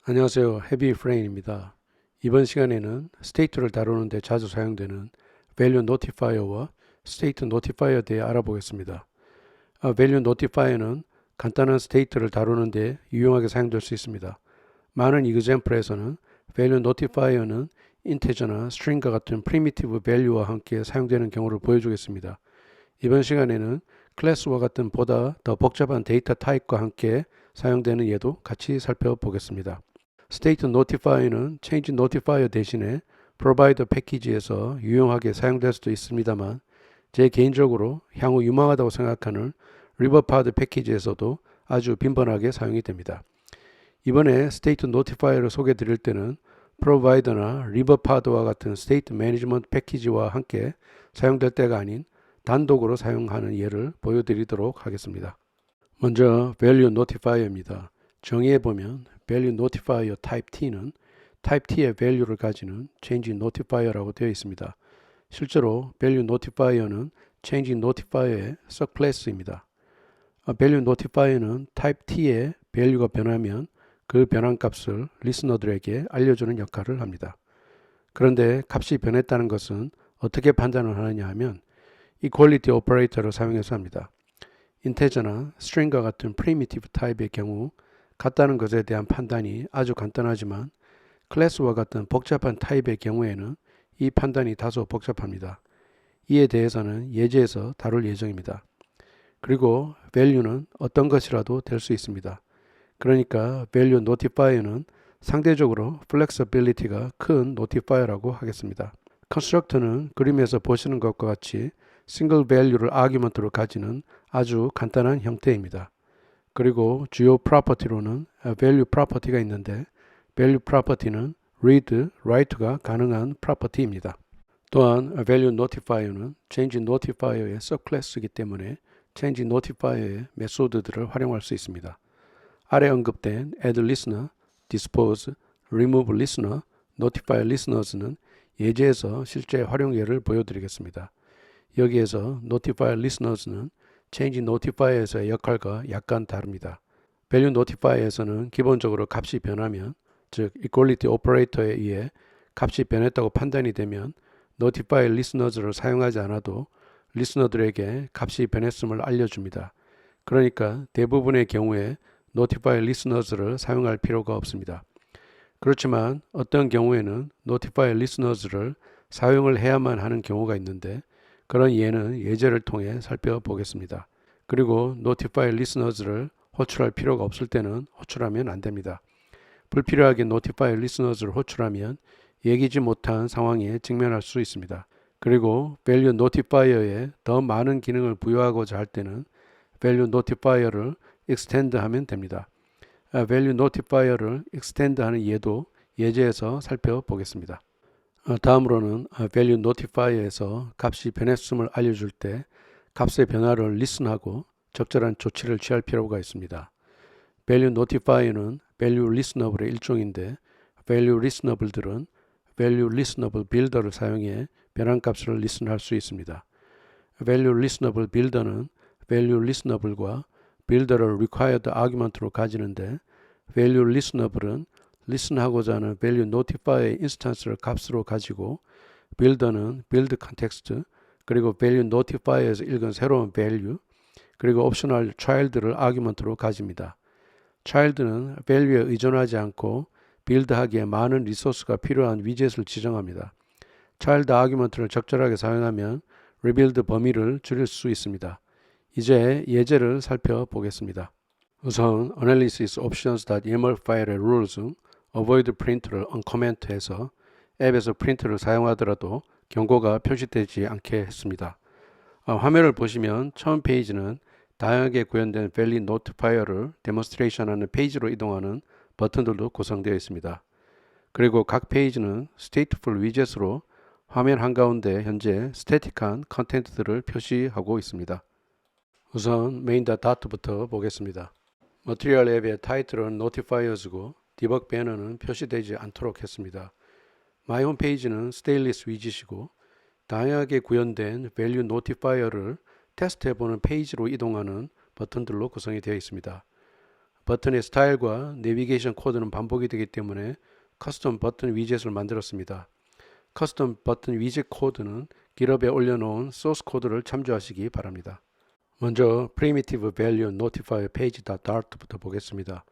안녕하세요. 헤비프레인입니다. 이번 시간에는 스테이트를 다루는 데 자주 사용되는 value notifier와 state notifier에 대해 알아보겠습니다. value notifier는 간단한 스테이트를 다루는 데 유용하게 사용될 수 있습니다. 많은 example에서는 value notifier는 integer나 string과 같은 primitive value와 함께 사용되는 경우를 보여주겠습니다. 이번 시간에는 클래스와 같은 보다 더 복잡한 데이터 타입과 함께 사용되는 예도 같이 살펴보겠습니다. State Notifier는 Change Notifier 대신에 Provider 패키지에서 유용하게 사용될 수도 있습니다만 제 개인적으로 향후 유망하다고 생각하는 Riverpod 패키지에서도 아주 빈번하게 사용이 됩니다. 이번에 State Notifier를 소개해 드릴 때는 Provider나 Riverpod와 같은 State Management 패키지와 함께 사용될 때가 아닌 단독으로 사용하는 예를 보여드리도록 하겠습니다. 먼저 Value Notifier입니다. 정의해 보면 Value Notifier Type T는 Type T의 value를 가지는 Change Notifier라고 되어 있습니다. 실제로 Value Notifier는 Change Notifier의 subclass입니다. Value Notifier는 Type T의 value가 변하면 그 변환 값을 리스너들에게 알려주는 역할을 합니다. 그런데 값이 변했다는 것은 어떻게 판단을 하느냐 하면 equality operator를 사용해서 합니다. 인테저나 string과 같은 primitive 타입의 경우 같다는 것에 대한 판단이 아주 간단하지만 클래스와 같은 복잡한 타입의 경우에는 이 판단이 다소 복잡합니다. 이에 대해서는 예제에서 다룰 예정입니다. 그리고 value는 어떤 것이라도 될 수 있습니다. 그러니까 value notifier는 상대적으로 flexibility가 큰 notifier라고 하겠습니다. constructor는 그림에서 보시는 것과 같이 single value를 argument로 가지는 아주 간단한 형태입니다. 그리고 주요 프로퍼티로는 value 프로퍼티가 있는데 value 프로퍼티는 read, write가 가능한 프로퍼티입니다. 또한 value notifier는 change notifier의 subclass이기 때문에 change notifier의 메소드들을 활용할 수 있습니다. 아래 언급된 add listener, dispose, remove listener, notify listeners는 예제에서 실제 활용 예를 보여드리겠습니다. 여기에서 notify listeners는 change notifier에서의 역할과 약간 다릅니다. value notifier에서는 기본적으로 값이 변하면, 즉 equality operator에 의해 값이 변했다고 판단이 되면 notify listeners를 사용하지 않아도 리스너들에게 값이 변했음을 알려줍니다. 그러니까 대부분의 경우에 notify listeners를 사용할 필요가 없습니다. 그렇지만 어떤 경우에는 notify listeners를 사용을 해야만 하는 경우가 있는데 그런 예는 예제를 통해 살펴보겠습니다. 그리고 notify listeners를 호출할 필요가 없을 때는 호출하면 안 됩니다. 불필요하게 notify listeners를 호출하면 예기치 못한 상황에 직면할 수 있습니다. 그리고 value notifier에 더 많은 기능을 부여하고자 할 때는 value notifier를 extend 하면 됩니다. value notifier를 extend 하는 예도 예제에서 살펴보겠습니다. 다음으로는 value notifier에서 값이 변했음을 알려줄 때 값의 변화를 listen하고 적절한 조치를 취할 필요가 있습니다. value notifier는 value listenable의 일종인데 value listenable들은 value listenable builder를 사용해 변환값을 listen할 수 있습니다. value listenable builder는 value listenable과 builder를 required argument로 가지는데 value listenable은 listen하고자 하는 value notifier의 인스턴스를 값으로 가지고 builder는 build context 그리고 value notifier에서 읽은 새로운 value 그리고 optional child를 argument로 가집니다. child는 value에 의존하지 않고 build하기에 많은 리소스가 필요한 위젯을 지정합니다. child argument를 적절하게 사용하면 rebuild 범위를 줄일 수 있습니다. 이제 예제를 살펴보겠습니다. 우선 analysis options.yaml 파일의 rules avoid print를 uncomment해서 앱에서 프린트를 사용하더라도 경고가 표시되지 않게 했습니다. 화면을 보시면 처음 페이지는 다양하게 구현된 value notifier를 데몬스트레이션하는 페이지로 이동하는 버튼들로 구성되어 있습니다. 그리고 각 페이지는 stateful 위젯으로 화면 한가운데 현재 스태틱한 컨텐츠들을 표시하고 있습니다. 우선 main.dot부터 보겠습니다. 머티리얼 앱의 타이틀은 notifiers고 디버그 배너는 표시되지 않도록 했습니다. 마이 홈페이지는 스테인리스 위젯이고 다양하게 구현된 value notifier를 테스트해보는 페이지로 이동하는 버튼들로 구성이 되어 있습니다. 버튼의 스타일과 내비게이션 코드는 반복이 되기 때문에 커스텀 버튼 위젯을 만들었습니다. 커스텀 버튼 위젯 코드는 GitHub에 올려놓은 소스 코드를 참조하시기 바랍니다. 먼저 primitive value notifier page.dart부터 보겠습니다.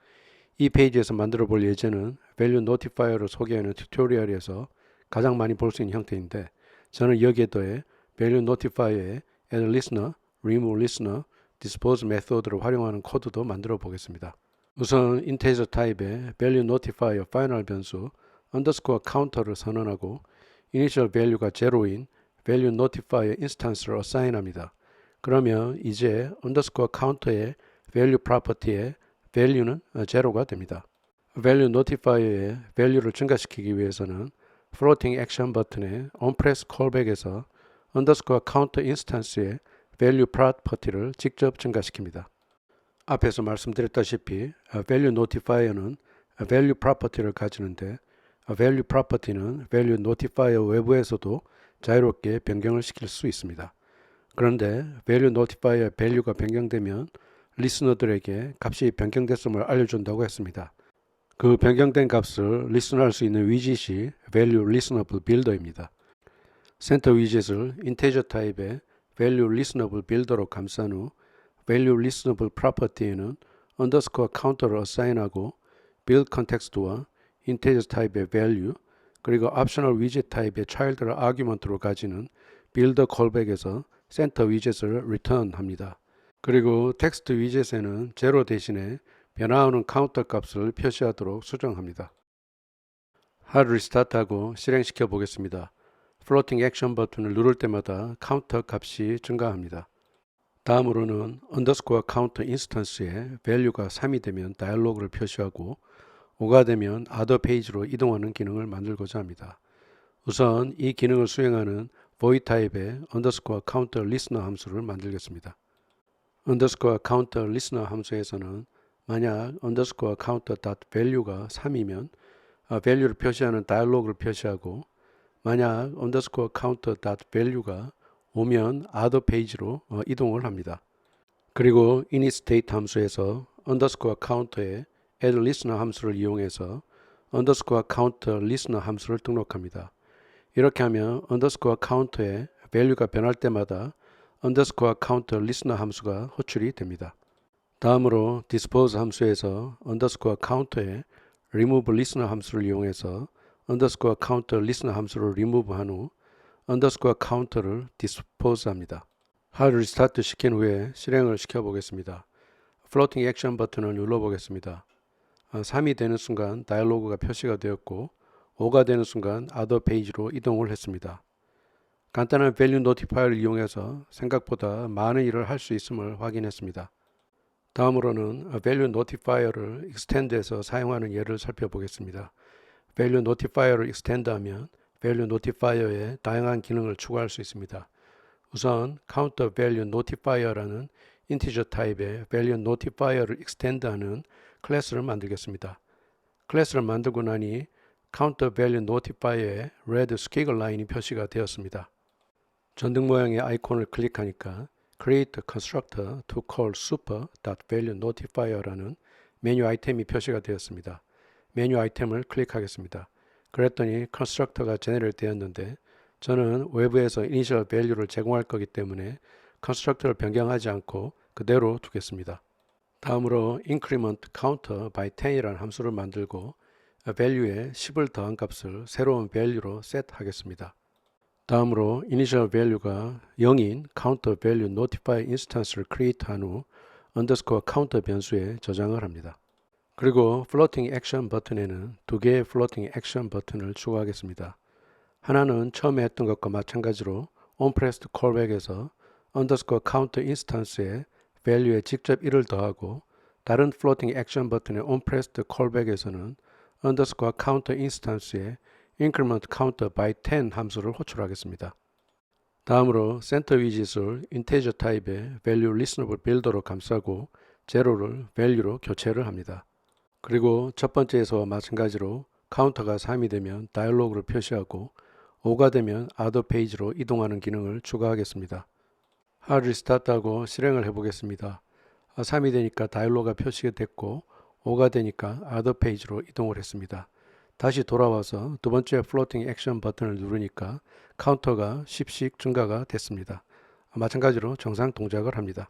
이 페이지에서 만들어 볼 예제는 value notifier를 소개하는 튜토리얼에서 가장 많이 볼 수 있는 형태인데, 저는 여기에 더해 value notifier에 add listener, remove listener, dispose method를 활용하는 코드도 만들어 보겠습니다. 우선 integer 타입의 value notifier final 변수 underscore counter를 선언하고 initial value가 0인 value notifier instance를 assign합니다. 그러면 이제 underscore counter의 value property의 value는 0가 됩니다. value notifier의 value를 증가시키기 위해서는 floating action 버튼의 onPress callback에서 underscore counter instance의 value property를 직접 증가시킵니다. 앞에서 말씀드렸다시피 value notifier는 value property를 가지는데 value property는 value notifier 외부에서도 자유롭게 변경을 시킬 수 있습니다. 그런데 value notifier value가 변경되면 리스너들에게 값이 변경됐음을 알려준다고 했습니다. 그 변경된 값을 리스너할 수 있는 위젯이 value listenable builder입니다. 센터 위젯을 integer 타입의 value listenable builder로 감싼 후 value listenable property에는 underscore counter를 assign하고 build context와 integer 타입의 value 그리고 optional widget 타입의 child를 argument로 가지는 builder callback에서 센터 위젯을 return합니다. 그리고 텍스트 위젯에는 0 대신에 변화하는 카운터 값을 표시하도록 수정합니다. hard restart하고 실행시켜 보겠습니다. floating action 버튼을 누를 때마다 카운터 값이 증가합니다. 다음으로는 underscore counter instance에 value가 3이 되면 다이얼로그를 표시하고 5가 되면 other page로 이동하는 기능을 만들고자 합니다. 우선 이 기능을 수행하는 void 타입의 underscore counter listener 함수를 만들겠습니다. underscore counter listener 함수에서는 만약 underscore counter value가 3이면 value를 표시하는 다이얼로그를 표시하고 만약 underscore counter value가 오면 other page로 이동을 합니다. 그리고 initState 함수에서 underscore counter에 add listener 함수를 이용해서 underscore counter listener 함수를 등록합니다. 이렇게 하면 underscore counter에 value가 변할 때마다 underscore counter listener 함수가 호출이 됩니다. 다음으로 dispose 함수에서 underscore counter에 remove listener 함수를 이용해서 underscore counter listener 함수를 remove 한 후 underscore counter를 dispose 합니다. hard restart 시킨 후에 실행을 시켜 보겠습니다. floating action 버튼을 눌러 보겠습니다. 3이 되는 순간 다이얼로그가 표시가 되었고 5가 되는 순간 other page로 이동을 했습니다. 간단한 value notifier를 이용해서 생각보다 많은 일을 할 수 있음을 확인했습니다. 다음으로는 value notifier를 extend해서 사용하는 예를 살펴보겠습니다. value notifier를 extend하면 value notifier에 다양한 기능을 추가할 수 있습니다. 우선 counter value notifier라는 integer 타입의 value notifier를 extend하는 클래스를 만들겠습니다. 클래스를 만들고 나니 counter value notifier에 red squiggle 라인이 표시가 되었습니다. 전등 모양의 아이콘을 클릭하니까 create constructor to call super.value notifier라는 메뉴 아이템이 표시가 되었습니다. 메뉴 아이템을 클릭하겠습니다. 그랬더니 constructor가 제너레이트 되었는데 저는 외부에서 initial value를 제공할 거기 때문에 constructor를 변경하지 않고 그대로 두겠습니다. 다음으로 increment counter by 10이라는 함수를 만들고 value에 10을 더한 값을 새로운 value로 set하겠습니다. 다음으로 initial value가 0인 counter value notify instance를 create 한 후 underscore counter 변수에 저장을 합니다. 그리고 floating action 버튼에는 두 개의 floating action 버튼을 추가하겠습니다. 하나는 처음에 했던 것과 마찬가지로 onPressed callback에서 underscore counter instance에 value에 직접 1을 더하고 다른 floating action 버튼의 onPressed callback에서는 underscore counter instance에 increment counter by 10 함수를 호출하겠습니다. 다음으로 center 위젯을 integer 타입의 value listenable builder로 감싸고 0를 value로 교체를 합니다. 그리고 첫 번째에서와 마찬가지로 카운터가 3이 되면 다이얼로그를 표시하고 5가 되면 other page로 이동하는 기능을 추가하겠습니다. hard restart하고 실행을 해보겠습니다. 3이 되니까 다이얼로그가 표시가 됐고 5가 되니까 other 페이지로 이동을 했습니다. 다시 돌아와서 두 번째 플로팅 액션 버튼을 누르니까 카운터가 10씩 증가가 됐습니다. 마찬가지로 정상 동작을 합니다.